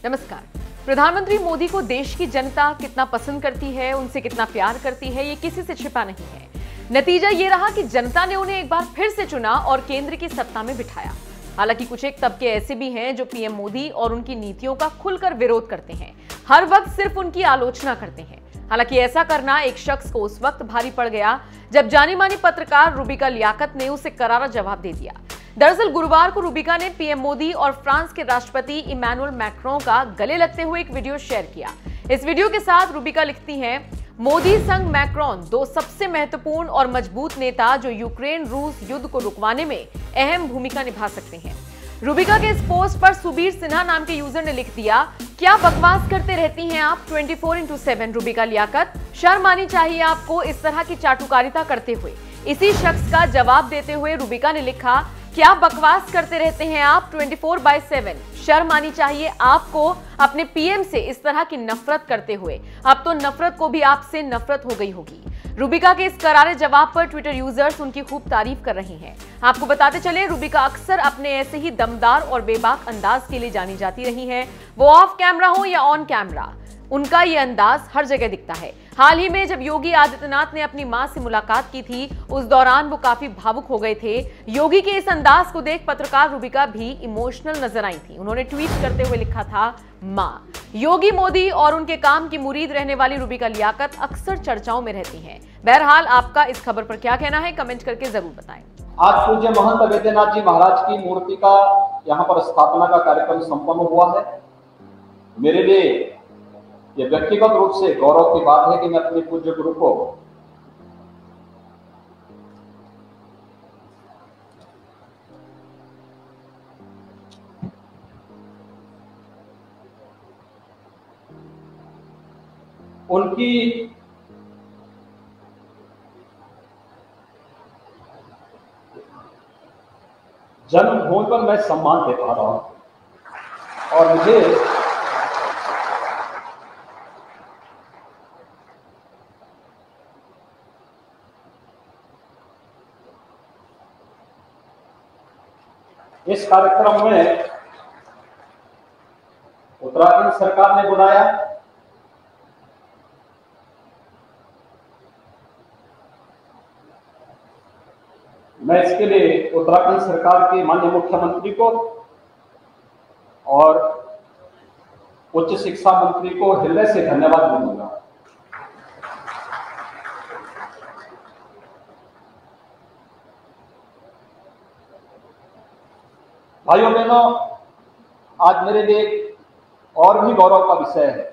नमस्कार। प्रधानमंत्री मोदी को देश की जनता कितना पसंद करती है, उनसे कितना प्यार करती है, ये किसी से छिपा नहीं है। नतीजा ये रहा कि जनता ने उन्हें एक बार फिर से चुना और केंद्र की सत्ता में बिठाया। हालांकि कुछ एक तबके ऐसे भी हैं जो पीएम मोदी और उनकी नीतियों का खुलकर विरोध करते हैं, हर वक्त सिर्फ उनकी आलोचना करते हैं। हालांकि ऐसा करना एक शख्स को उस वक्त भारी पड़ गया जब जानी मानी पत्रकार रूबिका लियाकत ने उसे करारा जवाब दे दिया। दरअसल गुरुवार को रूबिका ने पीएम मोदी और फ्रांस के राष्ट्रपति इमैनुअल मैक्रों का गले लगते हुए एक वीडियो शेयर किया। इस वीडियो के साथ रूबिका लिखती हैं, मोदी संग मैक्रोन दो सबसे महत्वपूर्ण और मजबूत नेता जो यूक्रेन रूस युद्ध को रुकवाने में अहम भूमिका निभा सकते हैं। रूबिका के इस पोस्ट पर सुबीर सिन्हा नाम के यूजर ने लिख दिया, क्या बकवास करते रहती हैं आप 24/7 रूबिका लियाकत, शर्म आनी चाहिए आपको इस तरह की चाटुकारिता करते हुए। इसी शख्स का जवाब देते हुए रूबिका ने लिखा, क्या बकवास करते रहते हैं आप 24/7, शर्म आनी चाहिए आपको अपने पीएम से इस तरह की नफरत करते हुए। अब तो नफरत को भी आपसे नफरत हो गई होगी। रूबिका के इस करारे जवाब पर ट्विटर यूजर्स उनकी खूब तारीफ कर रहे हैं। आपको बताते चले, रूबिका अक्सर अपने ऐसे ही दमदार और बेबाक अंदाज के लिए जानी जाती रही हैं। वो ऑफ कैमरा हो या ऑन कैमरा, उनका ये अंदाज हर जगह दिखता है। हाल ही में जब योगी आदित्यनाथ ने अपनी मां से मुलाकात की थी, उस दौरान वो काफी भावुक हो गए थे। योगी के इस अंदाज को देख पत्रकार रूबिका भी इमोशनल नजर आई थी। उन्होंने ट्वीट करते हुए लिखा था, मां। योगी, मोदी और उनके काम की मुरीद रहने वाली रूबिका लियाकत अक्सर चर्चाओं में रहती हैं। बहरहाल आपका इस खबर पर क्या कहना है, कमेंट करके जरूर बताएं। आज पूज्य महंत अवैधनाथ जी महाराज की मूर्ति का यहाँ पर स्थापना का कार्यक्रम संपन्न हुआ है। मेरे लिए ये व्यक्तिगत रूप से गौरव की बात है कि मैं अपने पूज्य गुरु को उनकी जन्मभूमि पर मैं सम्मान दे पा रहा हूं और मुझे इस कार्यक्रम में उत्तराखंड सरकार ने बुलाया। मैं इसके लिए उत्तराखंड सरकार के माननीय मुख्यमंत्री को और उच्च शिक्षा मंत्री को हृदय से धन्यवाद दूंगा। भाइयों बहनों, आज मेरे लिए और भी गौरव का विषय है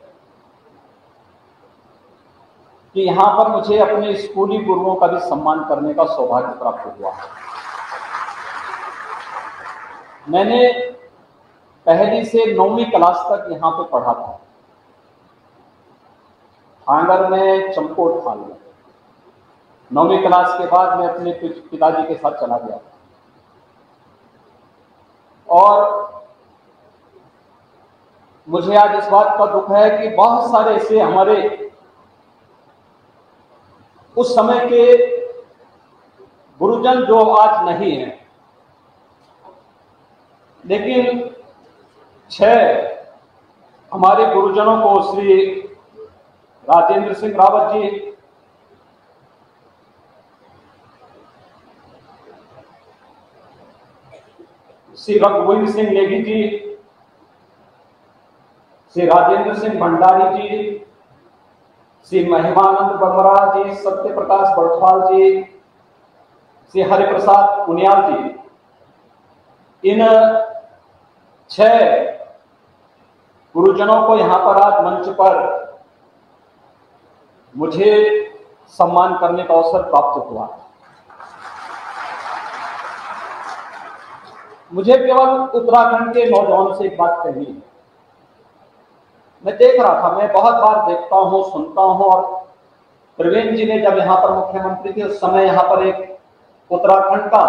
कि यहां पर मुझे अपने स्कूली गुरुओं का भी सम्मान करने का सौभाग्य प्राप्त हुआ। मैंने पहली से 9वीं क्लास तक यहां पे पढ़ा था, हांगर में, चमकोट थाल में। 9वीं क्लास के बाद मैं अपने पिताजी के साथ चला गया और मुझे आज इस बात का दुख है कि बहुत सारे ऐसे हमारे उस समय के गुरुजन जो आज नहीं हैं, लेकिन 6 हमारे गुरुजनों को, श्री राजेंद्र सिंह रावत जी, श्री रघुवीर सिंह नेगी जी, श्री राजेंद्र सिंह भंडारी जी, श्री महिमानंद बमरा जी, सत्य प्रकाश बड़थवाल जी, श्री हरिप्रसाद पुनियाल जी, इन 6 गुरुजनों को यहां पर आज मंच पर मुझे सम्मान करने का अवसर प्राप्त हुआ। मुझे केवल उत्तराखंड के नौजवानों से एक बात कहनी है। मैं देख रहा था, मैं बहुत बार देखता हूं, सुनता हूं, और त्रिवेंद्र जी ने जब यहाँ पर मुख्यमंत्री थे उस समय यहाँ पर एक उत्तराखंड का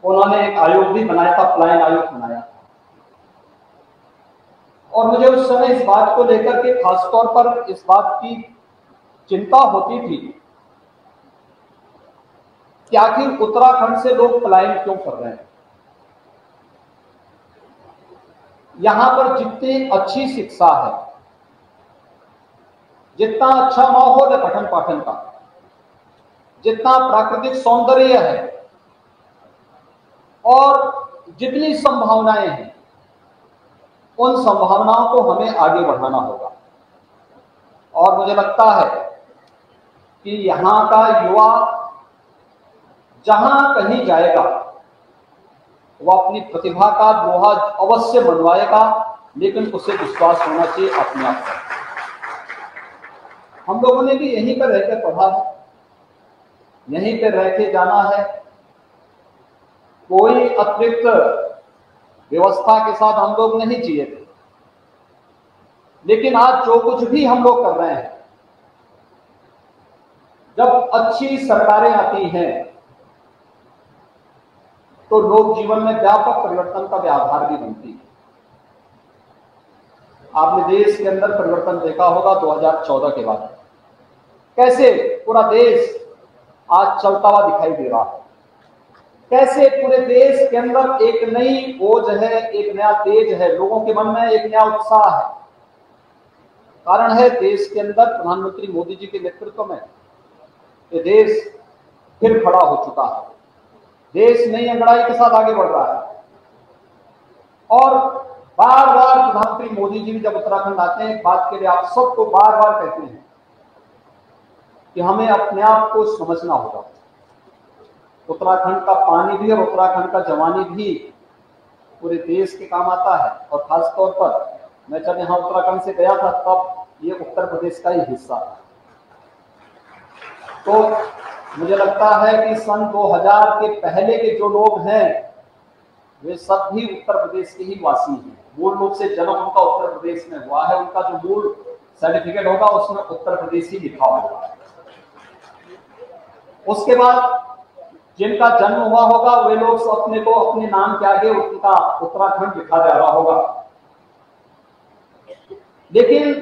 उन्होंने एक आयोग भी बनाया था, पलायन आयोग बनाया था। और मुझे उस समय इस बात को लेकर के खासतौर पर इस बात की चिंता होती थी कि आखिर उत्तराखंड से लोग पलायन क्यों कर रहे हैं। यहां पर जितनी अच्छी शिक्षा है, जितना अच्छा माहौल है पठन पाठन का, जितना प्राकृतिक सौंदर्य है और जितनी संभावनाएं हैं, उन संभावनाओं को हमें आगे बढ़ाना होगा। और मुझे लगता है कि यहां का युवा जहां कहीं जाएगा वह अपनी प्रतिभा का लोहा अवश्य मनवाएगा, लेकिन उसे विश्वास होना चाहिए अपने आप पर। हम लोगों ने भी यहीं पर रहकर पढ़ा है, यहीं पर रह के जाना है, कोई अतिरिक्त व्यवस्था के साथ हम लोग नहीं जिए थे। लेकिन आज जो कुछ भी हम लोग कर रहे हैं, जब अच्छी सरकारें आती हैं तो लोक जीवन में व्यापक परिवर्तन का व्यावहार भी बनती है। आपने देश के अंदर परिवर्तन देखा होगा 2014 के बाद, कैसे पूरा देश आज चलता हुआ दिखाई दे रहा है, कैसे पूरे देश के अंदर एक नई ओज है, एक नया तेज है, लोगों के मन में एक नया उत्साह है। कारण है देश के अंदर प्रधानमंत्री मोदी जी के नेतृत्व में ये देश फिर खड़ा हो चुका है, देश नई अंगड़ाई के साथ आगे बढ़ रहा है। और बार बार प्रधानमंत्री मोदी जी भी जब उत्तराखंड आते हैं, एक बात के लिए आप सबको बार बार कहते हैं कि हमें अपने आप को समझना होगा। उत्तराखंड का पानी भी और उत्तराखंड का जवानी भी पूरे देश के काम आता है। और खासतौर पर मैं जब यहाँ उत्तराखंड से गया था तब ये उत्तर प्रदेश का ही हिस्सा था। तो मुझे लगता है कि सन 2000 के पहले के जो लोग हैं वे सब भी उत्तर प्रदेश के ही वासी हैं। मूल रूप से जन्म उनका उत्तर प्रदेश में हुआ है, उनका जो मूल सर्टिफिकेट होगा उसमें उत्तर प्रदेश ही लिखा होगा। उसके बाद जिनका जन्म हुआ होगा वे लोग अपने को अपने नाम के आगे उनका उत्तराखंड लिखा जा रहा होगा। लेकिन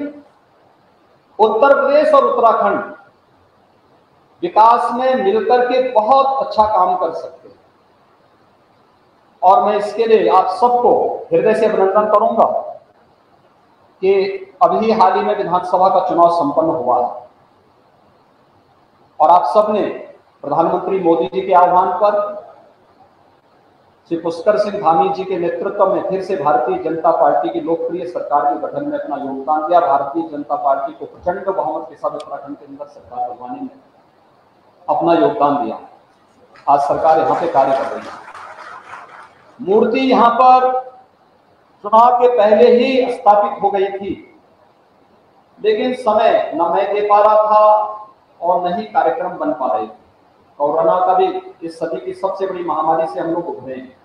उत्तर प्रदेश और उत्तराखंड विकास में मिलकर के बहुत अच्छा काम कर सकते हैं। और मैं इसके लिए आप सबको हृदय से अभिनंदन करूंगा कि अभी हाल ही में विधानसभा का चुनाव संपन्न हुआ है और आप सब ने प्रधानमंत्री मोदी जी के आह्वान पर श्री पुष्कर सिंह धामी जी के नेतृत्व में फिर से भारतीय जनता पार्टी की लोकप्रिय सरकार के गठन में अपना योगदान दिया। भारतीय जनता पार्टी को प्रचंड बहुमत के साथ उत्तराखंड के अंदर सरकार बनवाने में अपना योगदान दिया। आज सरकार यहाँ पे कार्य कर रही है। मूर्ति यहाँ पर चुनाव के पहले ही स्थापित हो गई थी, लेकिन समय न मैं दे पा रहा था और न ही कार्यक्रम बन पा रहे थे। कोरोना का भी इस सदी की सबसे बड़ी महामारी से हम लोग उभरे हैं।